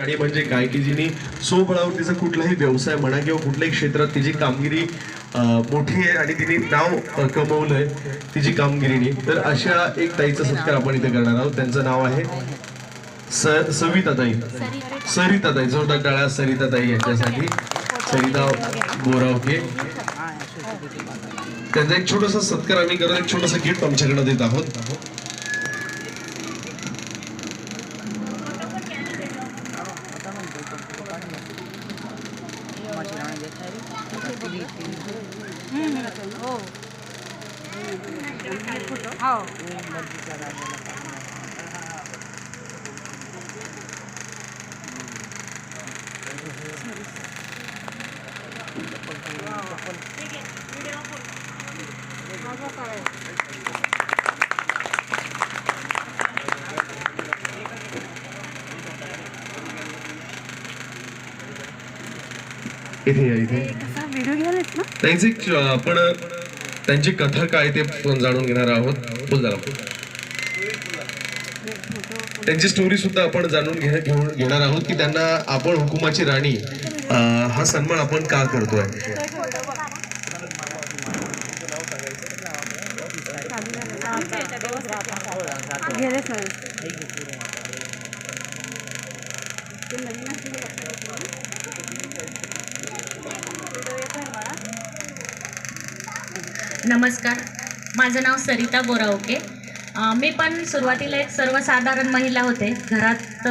आणि म्हणजे काय की जिने स्वबळावर तिचा कुठलाही व्यवसाय म्हणा किंवा कुठल्याही क्षेत्रात तिची कामगिरी मोठी आहे आणि तिने नाव कमवलंय तिची कामगिरीने. तर अशा एक ताईचा सत्कार आपण इथे करणार आहोत. त्यांचं नाव आहे सविताताई. सरिताताई. जोरदार टाळ्या सरिताताई यांच्यासाठी. सरिता बोरावके. त्यांचा एक छोटासा सत्कार आम्ही करत एक छोटासा गिफ्ट आमच्याकडे देत आहोत. इथे आपण त्यांची कथा काय ते जाणून घेणार आहोत. त्यांची स्टोरी सुद्धा आपण जाणून घेणार आहोत की त्यांना आपण हुकुमाची राणी हा सन्मान आपण का करतोय. नमस्कार, माझं नाव सरिता बोरावके. मी पण सुरुवातीला एक सर्वसाधारण महिला होते. घरात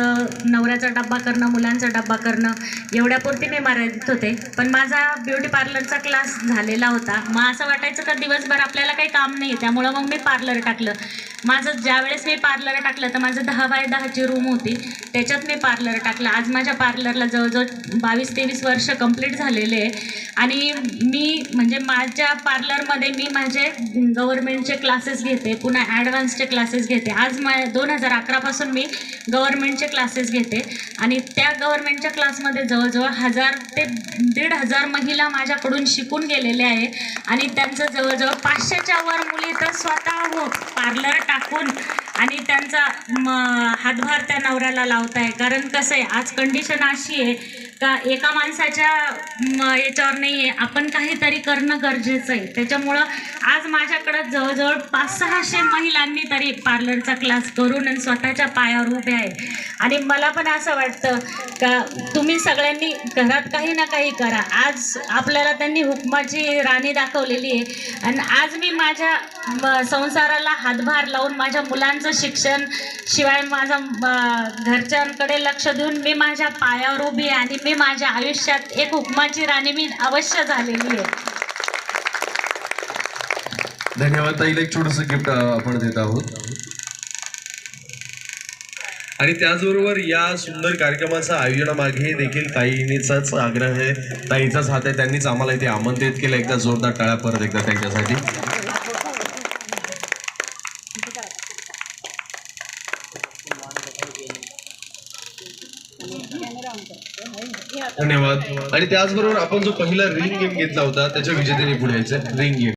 नवऱ्याचा डब्बा करणं, मुलांचा डब्बा करणं एवढ्यापुरती मी मर्यादित होते. पण माझा ब्युटी पार्लरचा क्लास झालेला होता. मग असं वाटायचं का दिवसभर आपल्याला काही काम नाही, त्यामुळं मग मी पार्लर टाकलं. ज्यावेळेस मी पार्लर टाकलं तर माझं 10 बाय 10ची रूम होती, त्याच्यात मी पार्लर टाकलं. आज माझ्या पार्लरला जवळजवळ 22-23 वर्ष कंप्लीट झालेले आहे. आणि मी म्हणजे माझ्या पार्लरमध्ये मी माझे गव्हर्नमेंटचे क्लासेस घेते, पुन्हा ॲडव्हान्सचे क्लासेस घेते. आज 2011पासून मी गव्हर्नमेंटचे क्लासेस घेते आणि त्या गव्हर्नमेंटच्या क्लासमध्ये जवळजवळ 1000 ते 1500 महिला माझ्याकडून शिकून गेलेले आहे. आणि त्यांचं जवळजवळ 500च्या वर मुली तर स्वतः पार्लर टाकून आणि त्यांचा हातभार त्या नवऱ्याला लावत आहे. कारण कसं आहे, आज कंडिशन अशी आहे का एका माणसाच्या याच्यावर नाही आहे, आपण काहीतरी करणं गरजेचं आहे. त्याच्यामुळं आज माझ्याकडं जवळजवळ 500-600 महिलांनी तरी पार्लरचा क्लास करून आणि स्वतःच्या पायावर उभे आहे. आणि मला पण असं वाटतं का तुम्ही सगळ्यांनी घरात काही ना काही करा. आज आपल्याला त्यांनी हुकमाची राणी दाखवलेली आहे आणि आज मी माझ्या संसाराला हातभार लावून माझ्या मुलांचं शिक्षण शिवाय माझा घरच्यांकडे लक्ष देऊन मी माझ्या पायावर उभी आहे आणि मी माझ्या आयुष्यात एक हुकमाची राणी मी अवश्य झालेली आहे. धन्यवाद ताईला. एक छोटंसं गिफ्ट आपण देत आहोत. आणि त्याचबरोबर या सुंदर कार्यक्रमाच्या आयोजनामागे देखील ताईंचाच आग्रह आहे, ताईचाच हात आहे. त्यांनीच आम्हाला इथे आमंत्रित केलं. एकदा जोरदार टाळ्या परत एकदा त्यांच्यासाठी. धन्यवाद. आणि त्याचबरोबर आपण जो पहिला रिंग गेम घेतला होता त्याच्या विजेत्याने पुढे यायचं रिंग गेम.